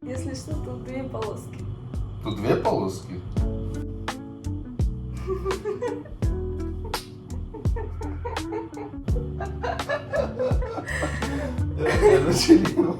Если что, тут 2 полоски. Тут 2 полоски? Я расчленил.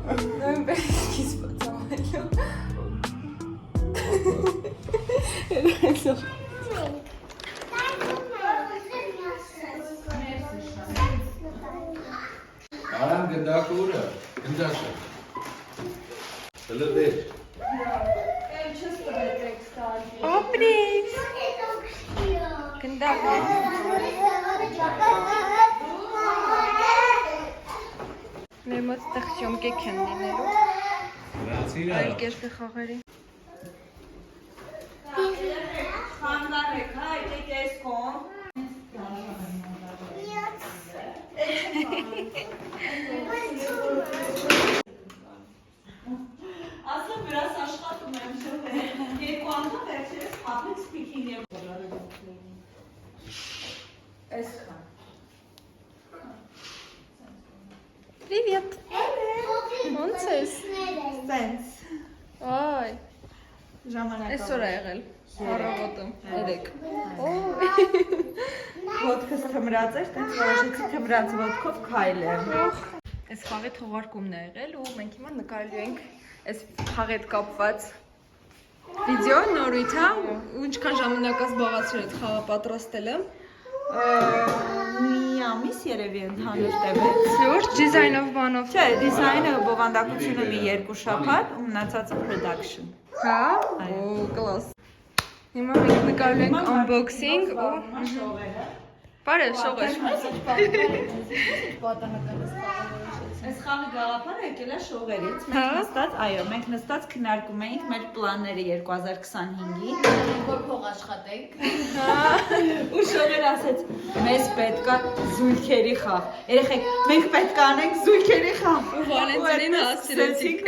Ну, эскиз поцелую. Aram gıdakura. Gıdaşa. Öyle değil. Ապրես։ Գնդակ։ Մեր մոտ այդտեղ ճոմկեք են լինելու։ Այլ կերպի խաղերի։ Խանդարեք, հա, եկեք այս կողմ։ Ասեմ վրաս աշխատում եմ շոհեր։ Երկու անգամ վերջերս public speaking եմ բոլորը։ Այսքան։ Привет։ Ոնց ես։ Սենց։ Այ, Ժամանակը։ այսօր է եղել։ Առավոտը 3։ Ոտքս թմրած էր, տենց որոշեցի թմրած ոտքով քայլեմ։ Այս խաղի թողարկումն է եղել ու մենք հիմա նկարելու ենք այս խաղի հետ կապված վիդեո նորույթ է ու ինչքան ժամանակ զբաղացրել այդ խաղը պատրաստելը։ Մի ամիս երևի ընդհանուր տևեց։ Լուրջ դիզայնով բանով։ Չէ, դիզայնը բովանդակությունը մի 2 շաբաթ ու մնացածը production։ Հա։ Օ, կլաս։ Հիմա մենք նկարելու ենք unboxing ու բարև շողեր։ Այս խաղի գաղափարը եկել է շողերից։ Հա։ Մենք նստած, այո, մենք նստած քննարկում էինք մեր պլանները 2025-ի։ Որ փող աշխատենք։ Ու շողերը ասեց, մեզ պետք է զույգերի խաղ։ Երեխեք, մենք պետք է անենք զույգերի խաղ։ Ու Վալենտինին հասցրեցինք։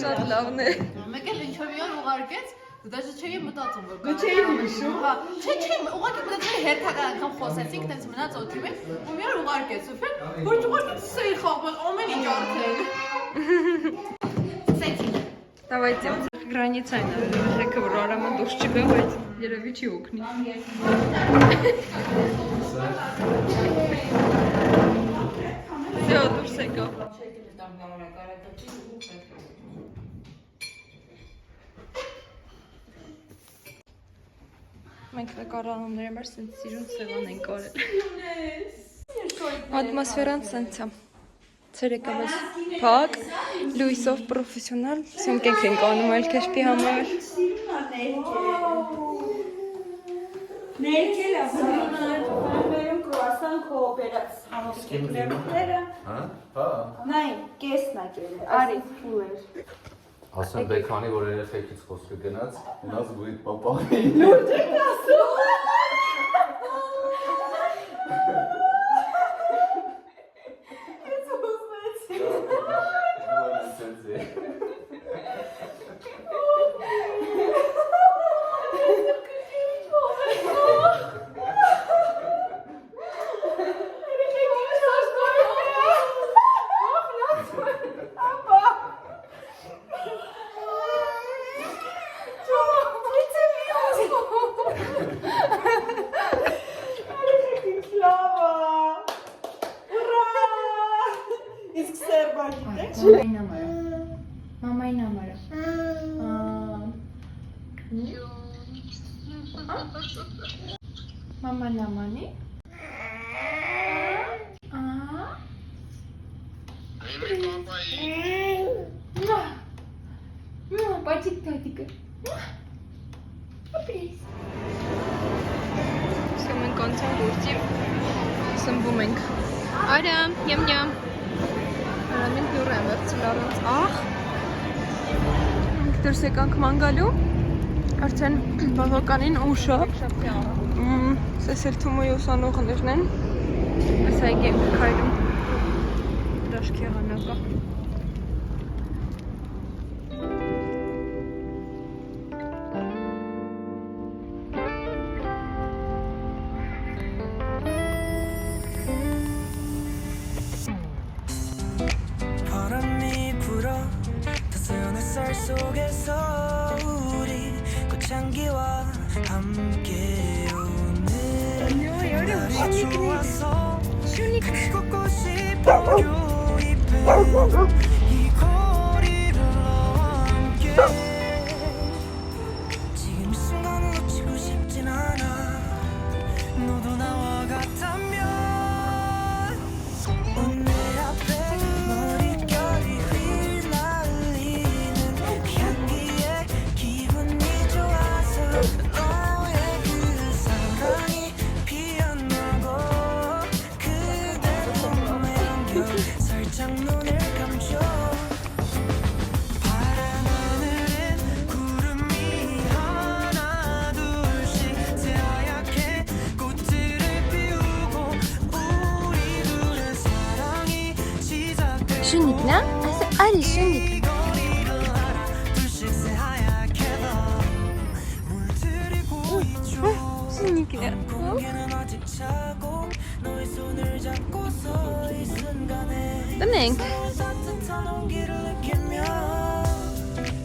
Շատ լավն է։ Մեկ էլ ինչ-որ մի օր ուղարկեց, դաժե չէի մտածում որ։ Չէի հիշում։ Հա, չէ, ուղղակի մտածում էի հերթական անգամ խոսեցինք, տենց մնաց օդի մեջ, ու մի օր ուղարկեց, ու ֆեն, որ ուղարկեց սեի խաղում, ամեն ինչ արդեն։ Սեցինք։ Давайте границай на երեխեքը որ Արամը դուրս չգա, բայց երևի չի օգնի։ Всё, դուրս եկա։ Մենք նկարահանումների համար սենց սիրուն սեղան ենք արել։ Ատմոսֆերան սենց է։ Ցերեկը մեզ փակ, լույսով պրոֆեսիոնալ, սյոմքենք ենք անում այլ քեշպի համար։ Ներքել է, վերում կրուասան կոոպերաց համոսկեքները։ Հա։ Հա։ Նայ, կեսն է կերել, արի, փուլեր։ Ասեմ Բեքանի որ երեխեքից խոսքը գնաց, ունած գույտ պապանի։ Լուրջ եք ասում։ Ես ուզմեցի։ Մամային համարը։ Մաման ամանի։ Պայցիկ տատիկը։ Ապրես։ Սա մենք անցան գործի սմբում ենք։ Արամ, յամ։ Արամին դուր եմ վերցել առանց աղ։ Մենք դուրս եկանք ման գալու։ Արդեն բավականին ուշ է։ Սես էլ Թումոյի ուսանողներն են։ Այս այգի ենք քայլում։ Դաշքի եղանակը։ 속에서 우리 꽃향기와 함께 오는 날이 좋아서 걷고 싶어 잎에 이 거리를 너와 함께 지금 이 순간을 놓치고 싶진 않아 너도 나와 같다면 오늘 앞에 머릿결이 휘날리는 그 향기에 기분이 좋아서 너의 그 사랑이 피어나고 그대 품에 안겨 살짝 눈을 감죠 파란 하늘엔 구름이 하나 둘씩 새하얗게 꽃들을 피우고 우리 둘의 사랑이 시작돼 Şunnikle. Ali şunnik. 거리를 알아 둘씩 새하얗게 더 물들이고 있죠 Şunnikle. 공기는 아직 차고 너의 손을 잡고 서 이 순간에 Demek. 따뜻한 온기를 느끼며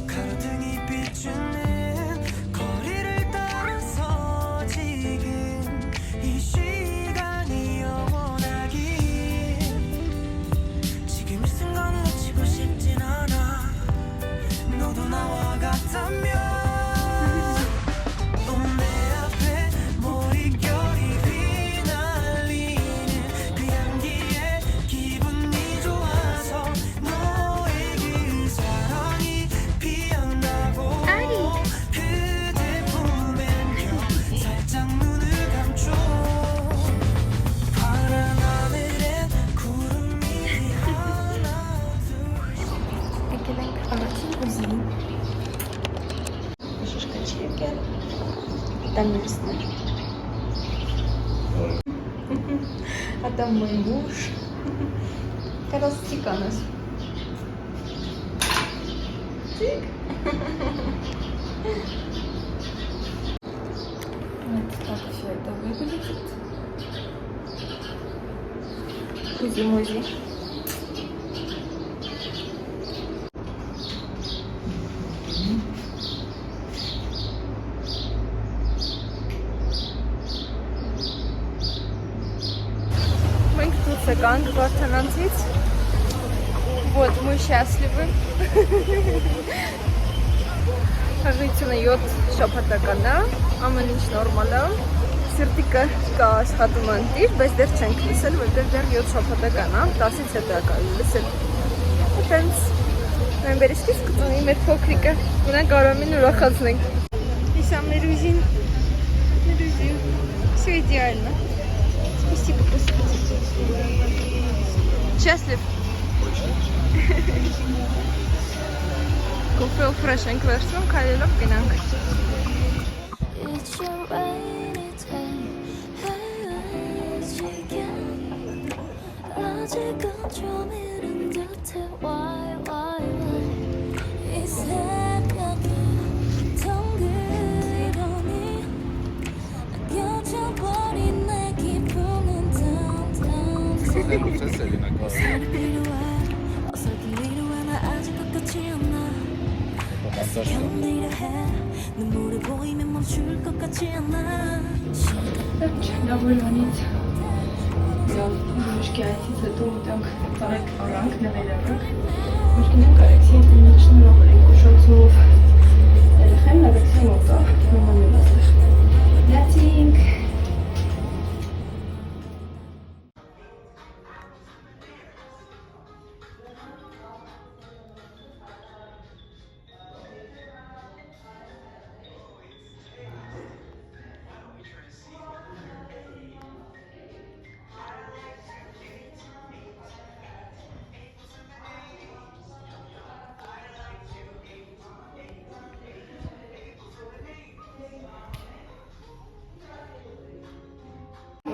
가로등이 비추는 거리를 따라서 지금 이 시간이 영원하길 지금 이 순간을 놓치고 싶진 않아 너도 나와 같다면 내 앞에 머릿결이 휘날리는 그 향기에 기분이 좋아서 너의 그 사랑이 피어나고 그대 품에 안겨 살짝 눈을 감죠 파란 하늘엔 구름이 하나 둘 Peki ben anlatayım kuzeyim. Шишка чеки. Там листner. А там мой муж. Карастика нас. Тик. Вот так все это выглядит. Кузи-музи. Մենք դուրս եկանք Վարդանանցից, вот, мы счастливы, հղիությունը 7 շաբաթական է, ամեն ինչ նորմալ է, սիրտիկը կա աշխատում անտիր, բայց դեռ չենք լսել, որտեղ դեռ 7 շաբաթական է, 10-ից հետո է կարելի լսել, ու տենց նոյեմբերից կծունի մեր փոքրիկը, ունենք Արամին ուրախացնենք, իսա մեր ուժին, все идеально. Спасибо, Господи. Счастлив? Կոֆեով ֆրեշ ենք վերցնում, քայլելով գնանք։ It's your rainy day 지금 아직은 좀 이른 듯해 why 이 새벽에 덩그러니 안겨져버린 내 기분은 어서 들리려 나 아직 끝까지 않나 견디려 해 눈물이 보이면 멈출 것 같지 않아 Լավոյանից Ուրիշ կայացից հետո ուտենք տարեք արանք, նվերարանք Մեր կնենք արեքսին տնիչնով ենք ուշոցով երեխեն արեքսին ոտա նոման եմ աստեղ Լատինք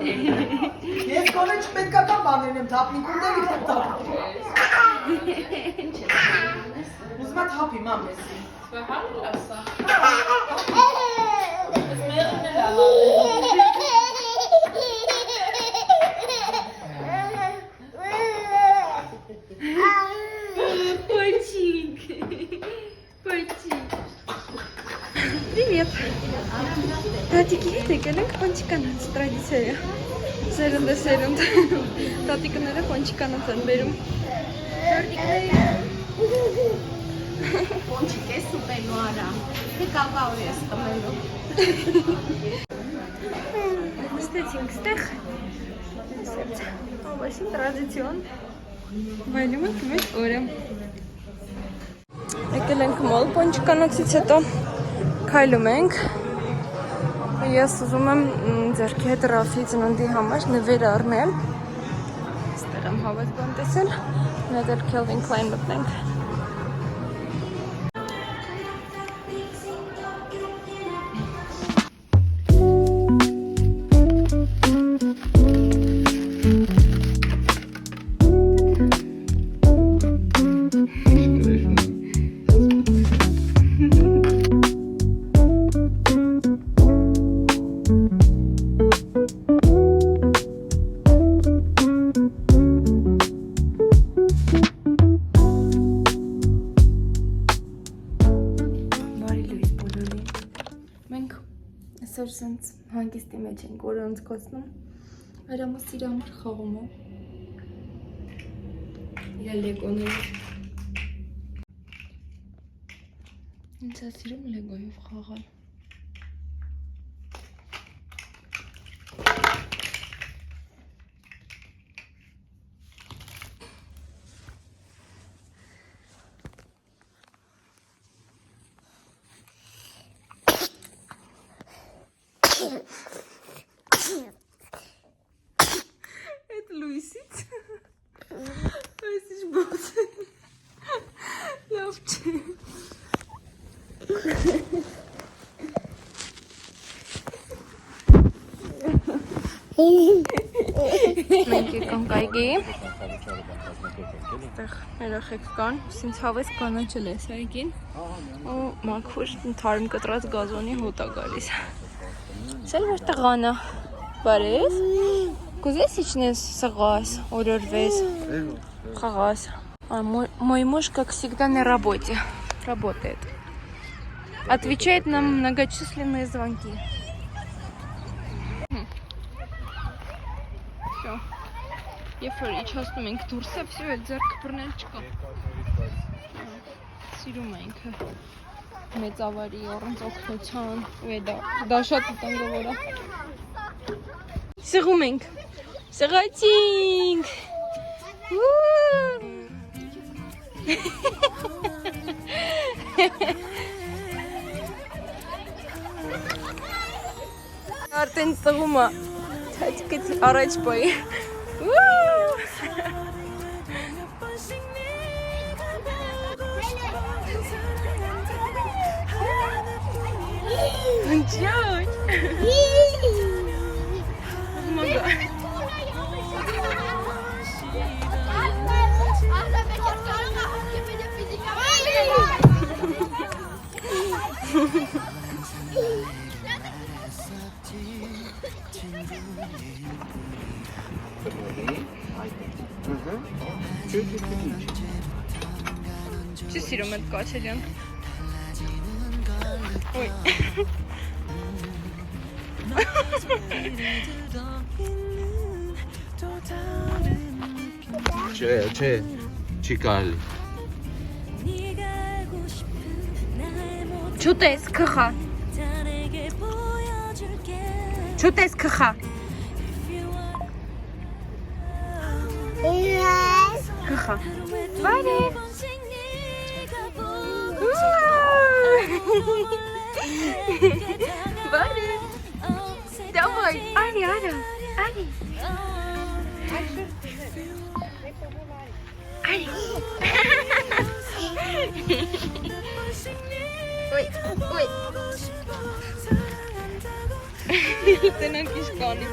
Ես կոնե չպետքական բաներն եմ թափնի, կունդել եմ թափնի։ Ուզում եմ թափի, մամ եսի։ Պոյչիկ, պոյչիկ Պոնչիկանաց տրադիցիա է։ Սերունդը սերունդ։ Տատիկները պոնչիկանաց են բերում։ Պոնչիկ է սուպելու արամ։ Թե կակաո ես տմելու։ Նստեցինք ստեղ։ Ավասին տրադիցիոն։ Վայելում ենք մեծ օրը։ Եկել ենք մոլ պոնչիկանոցից հետո քայլում ենք։ Ես ուզում եմ ձեռքի հետ Ռաֆի ծնունդի համար նվեր առնեմ։ Ստեղ եմ հավես բան տեսել։ Նետել Calvin Klein մտնենք։ Այսօր սենց հանգիստի մեջ ենք օրը ընձկոցնում, Արամուս իր համար խաղում է, իր լեգոները, ինձ է սիրում լեգոյով խաղալ, Это Луисит. Луисит бот. Лапчи. Մենք եկանք այգի։ Այդտեղ երեխեք կան, սինց հավես կանաչել է այգին։ Ու մաքուր թարմ կտրած գազոնի հոտ է գալիս։ Սել որ տղանա։ Բարև։ Կուզես իջնես սղաս, օրորվես, խաղաս։ Мой муж, как всегда, на работе. Работает. Отвечает на многочисленные звонки. Всё. Երբ որ իջացնում ենք դուրսը, всё, այդ ձեռքը բռնել չկա։ Սիրում ենք մեծ ավարի առանց օգնության, ու դա շատ վտանգավոր է։ Սեղում ենք։ Սեղացինք։ Արդեն սեղում է։ Չաչկեց առաջ պայի։ Încerci! Mă gândesc. Ce sirop met kaçacağım? Oy. Չէ, չի կարելի։ Չուտես քխա։ Չուտես քխա։ Քխա։ Բարի։ Բարի։ Давай, Ари, Ари. Ари. Ари. Ой, ой. Ты на кишкане.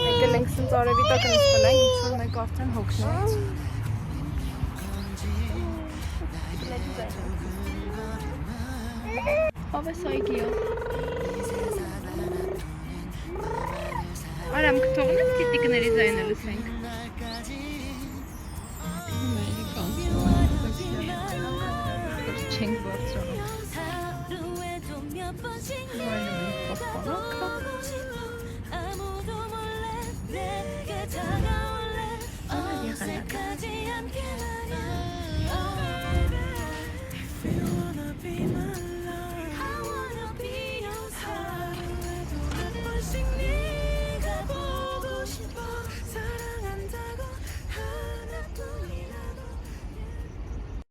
Եկել ենք սենց արևի տակ նստել ենք, ինչ-որ մեկ արդեն հոգնեց։ Հավես այգի է։ Արամ կթողնես տիտիկների ձայնը լսենք։ բարձրանում։ 하루에도 몇 번씩 Այլևս փոխվարակը։